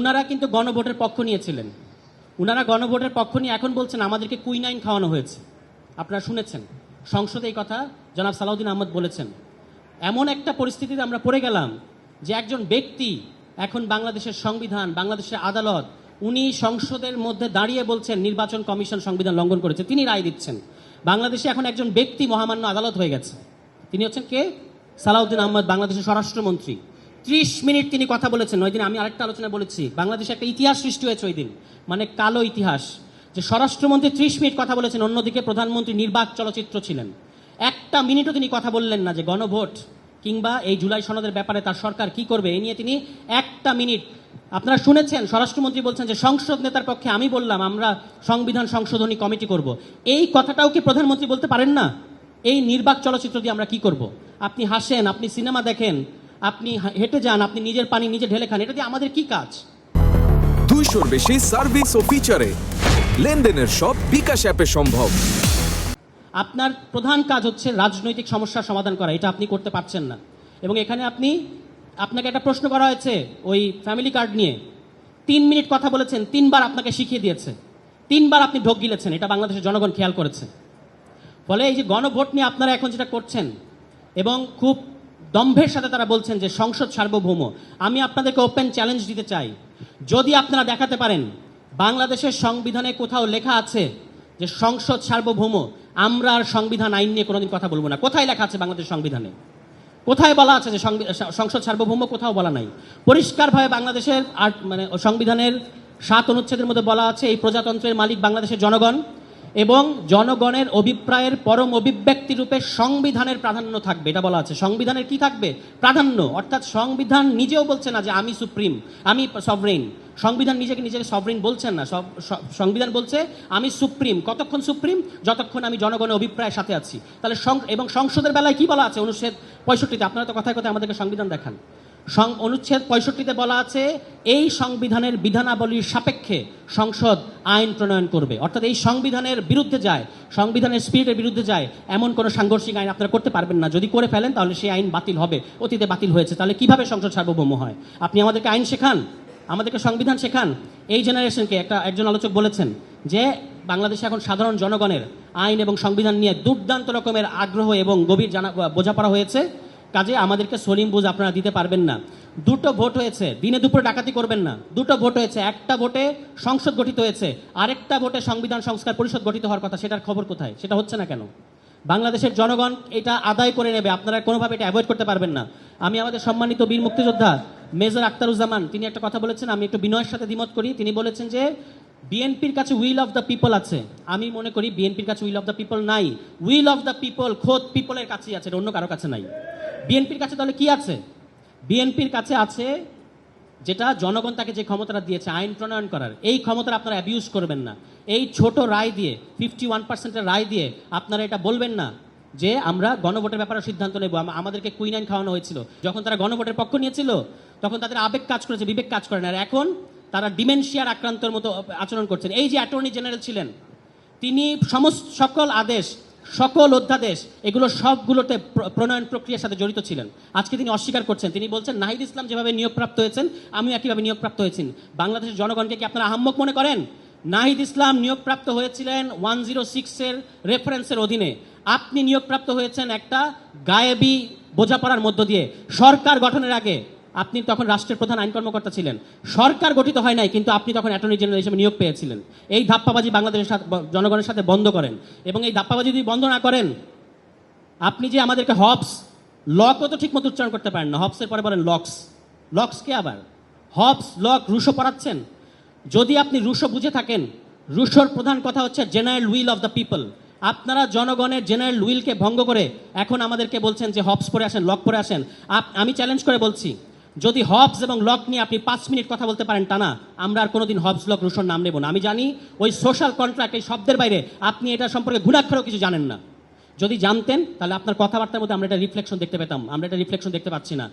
উনারা কিন্তু গণভোটের পক্ষ নিয়েছিলেন। উনারা গণভোটের পক্ষ নিয়ে এখন বলছেন আমাদেরকে কুইনাইন খাওয়ানো হয়েছে। আপনারা শুনেছেন সংসদে এই কথা জনাব সালাউদ্দিন আহমদ বলেছেন। এমন একটা পরিস্থিতিতে আমরা পড়ে গেলাম যে একজন ব্যক্তি এখন বাংলাদেশের সংবিধান, বাংলাদেশের আদালত, উনি সংসদের মধ্যে দাঁড়িয়ে বলছেন নির্বাচন কমিশন সংবিধান লঙ্ঘন করেছে, তিনি রায় দিচ্ছেন। বাংলাদেশে এখন একজন ব্যক্তি মহামান্য আদালত হয়ে গেছে। তিনি হচ্ছেন কে? সালাউদ্দিন আহমদ, বাংলাদেশের স্বরাষ্ট্রমন্ত্রী। 30 মিনিট তিনি কথা বলেছেন। ওই দিন আমি আরেকটা আলোচনা বলেছি, বাংলাদেশে একটা ইতিহাস সৃষ্টি হয়েছে ওই দিন, মানে কালো ইতিহাস, যে স্বরাষ্ট্রমন্ত্রী 30 মিনিট কথা বলেছেন, অন্যদিকে প্রধানমন্ত্রী নির্বাক চলচ্চিত্র ছিলেন। একটা মিনিটও তিনি কথা বললেন না যে গণভোট কিংবা এই জুলাই সনদের ব্যাপারে তার সরকার কি করবে, এই নিয়ে তিনি একটা মিনিট। আপনারা শুনেছেন স্বরাষ্ট্রমন্ত্রী বলছেন যে সংসদ নেতার পক্ষে আমি বললাম আমরা সংবিধান সংশোধনী কমিটি করব। এই কথাটাও কি প্রধানমন্ত্রী বলতে পারেন না? এই নির্বাক চলচ্চিত্র দিয়ে আমরা কি করব? আপনি হাসেন, আপনি সিনেমা দেখেন, আপনি হেঁটে যান, আপনি নিজের পানি নিজে ঢেলে খান, এটা দিয়ে আমাদের কি কাজ? 200-র বেশি সার্ভিস ও ফিচারে লেনদেনের সব বিকাশ অ্যাপে সম্ভব। আপনার প্রধান কাজ হচ্ছে রাজনৈতিক সমস্যার সমাধান করা, এটা আপনি করতে পারছেন না। এবং এখানে আপনাকে একটা প্রশ্ন করা হয়েছে ওই ফ্যামিলি কার্ড নিয়ে, 3 মিনিট কথা বলেছেন, 3 বার আপনাকে শিখিয়ে দিয়েছে, 3 বার আপনি ঢোক গিলেছেন, এটা বাংলাদেশের জনগণ খেয়াল করেছে। ফলে এই যে গণভোট নিয়ে আপনারা এখন যেটা করছেন এবং খুব দম্ভের সাথে তারা বলছেন যে সংসদ সার্বভৌম, আমি আপনাদেরকে ওপেন চ্যালেঞ্জ দিতে চাই, যদি আপনারা দেখাতে পারেন বাংলাদেশের সংবিধানে কোথাও লেখা আছে যে সংসদ সার্বভৌম, আমরা আর সংবিধান আইন নিয়ে কোনোদিন কথা বলবো না। কোথায় লেখা আছে বাংলাদেশ সংবিধানে? কোথায় বলা আছে যে সংসদ সার্বভৌম? কোথাও বলা নাই। পরিষ্কারভাবে বাংলাদেশের সংবিধানের 7 অনুচ্ছেদের মধ্যে বলা আছে এই প্রজাতন্ত্রের মালিক বাংলাদেশের জনগণ এবং জনগণের অভিপ্রায়ের পরম অভিব্যক্তি রূপে সংবিধানের প্রাধান্য থাকবে, এটা বলা আছে। সংবিধানের কি থাকবে? প্রাধান্য। অর্থাৎ সংবিধান নিজেও বলছে না যে আমি সুপ্রিম, আমি সভরেইন। সংবিধান নিজেকে সভরেইন বলছেন না। সংবিধান বলছে আমি সুপ্রিম। কতক্ষণ সুপ্রিম? যতক্ষণ আমি জনগণের অভিপ্রায়ের সাথে আছি। তাহলে এবং সংসদের বেলায় কি বলা আছে? অনুচ্ছেদ 65-তে, আপনারা তো কথায় কথায় আমাদেরকে সংবিধান দেখান। অনুচ্ছেদ 65-তে বলা আছে এই সংবিধানের বিধানাবলীর সাপেক্ষে সংসদ আইন প্রণয়ন করবে। অর্থাৎ এই সংবিধানের বিরুদ্ধে যায়, সংবিধানের স্পিরিটের বিরুদ্ধে যায় এমন কোনো সাংঘর্ষিক আইন আপনারা করতে পারবেন না। যদি করে ফেলেন তাহলে সেই আইন বাতিল হবে, অতীতে বাতিল হয়েছে। তাহলে কিভাবে সংসদ সার্বভৌম হয়? আপনি আমাদেরকে আইন শেখান, আমাদেরকে সংবিধান শেখান। এই জেনারেশনকে একজন আলোচক বলেছেন যে বাংলাদেশে এখন সাধারণ জনগণের আইন এবং সংবিধান নিয়ে দুর্দান্ত রকমের আগ্রহ এবং গভীর বোঝাপড়া হয়েছে, কাজে আমাদেরকে সলিম বুঝ আপনারা দিতে পারবেন না। 2টো ভোট হয়েছে, দিনে দুপুরে ডাকাতি করবেন না। 2টো ভোট হয়েছে, একটা ভোটে সংসদ গঠিত হয়েছে, আরেকটা ভোটে সংবিধান সংস্কার পরিষদ গঠিত হওয়ার কথা, সেটার খবর কোথায়? সেটা হচ্ছে না কেন? বাংলাদেশের জনগণ এটা আদায় করে নেবে, আপনারা কোনোভাবে এটা অ্যাভয়েড করতে পারবেন না। আমি আমাদের সম্মানিত বীর মুক্তিযোদ্ধা মেজর আখতারুজ্জামান, তিনি একটা কথা বলেছেন, আমি একটু বিনয়ের সাথে দ্বিমত করি। তিনি বলেছেন যে বিএনপির কাছে উইল অফ দ্য পিপল আছে। আমি মনে করি বিএনপির কাছে উইল অফ দ্য পিপল নাই। উইল অফ দ্য পিপল খোদ পিপলের কাছেই আছে, অন্য কারো কাছে নাই। বিএনপির কাছে তাহলে কি আছে? বিএনপির কাছে আছে যেটা জনগণ তাকে যে ক্ষমতাটা দিয়েছে আইন প্রণয়ন করার, এই ক্ষমতার আপনারা অ্যাবিউজ করবেন না। এই ছোট রায় দিয়ে, 51%-এর রায় দিয়ে আপনারা এটা বলবেন না যে আমরা গণভোটের ব্যাপারে সিদ্ধান্ত নেব। আমাদেরকে কুইনাইন খাওয়ানো হয়েছিল। যখন তারা গণভোটের পক্ষ নিয়েছিল তখন তাদের আবেগ কাজ করেছে, বিবেক কাজ করে না। আর এখন তারা ডিমেনশিয়ার আক্রান্তর মতো আচরণ করছেন। এই যে অ্যাটর্নি জেনারেল ছিলেন, তিনি সকল আদেশ, সকল অধ্যাদেশ, এগুলো সবগুলোতে প্রণয়ন প্রক্রিয়ার সাথে জড়িত ছিলেন। আজকে তিনি অস্বীকার করছেন। তিনি বলছেন নাহিদ ইসলাম যেভাবে নিয়োগপ্রাপ্ত হয়েছেন আমিও একইভাবে নিয়োগপ্রাপ্ত হয়েছি। বাংলাদেশের জনগণকে কি আপনারা আহাম্মক মনে করেন? নাহিদ ইসলাম নিয়োগপ্রাপ্ত হয়েছিলেন 106-এর রেফারেন্সের অধীনে। আপনি নিয়োগপ্রাপ্ত হয়েছেন একটা গায়েবী বোঝাপড়ার মধ্য দিয়ে। সরকার গঠনের আগে আপনি তখন রাষ্ট্রের প্রধান আইন কর্মকর্তা ছিলেন, সরকার গঠিত হয় নাই, কিন্তু আপনি তখন অ্যাটর্নি জেনারেল হিসেবে নিয়োগ পেয়েছিলেন। এই ধাপ্পাবাজি বাংলাদেশের জনগণের সাথে বন্ধ করেন। এবং এই ধাপ্পাবাজি যদি বন্ধ না করেন, আপনি যে আমাদেরকে হবস, লকও তো ঠিক মতো উচ্চারণ করতে পারেন না, হবসের পরে বলেন লক্স। লক্সকে আবার হবস, লক, রুশো পড়াচ্ছেন। যদি আপনি রুশো বুঝে থাকেন, রুশোর প্রধান কথা হচ্ছে general will of the people. আপনারা জনগণের জেনারেল উইলকে ভঙ্গ করে এখন আমাদেরকে বলছেন যে হবস পড়ে আসেন, লক পড়ে আসেন। আমি চ্যালেঞ্জ করে বলছি, যদি হবস এবং লক নিয়ে আপনি 5 মিনিট কথা বলতে পারেন টানা, আমরা আর কোনোদিন হবস, লক, রুশোর নাম নেব না। আমি জানি ওই সোশ্যাল কন্ট্রাক্ট, এই শব্দের বাইরে আপনি এটা সম্পর্কে গুণাক্ষরেও কিছু জানেন না। যদি জানতেন তাহলে আপনার কথাবার্তার মধ্যে আমরা এটা রিফ্লেকশন দেখতে পেতাম। আমরা এটা রিফ্লেকশন দেখতে পাচ্ছি না।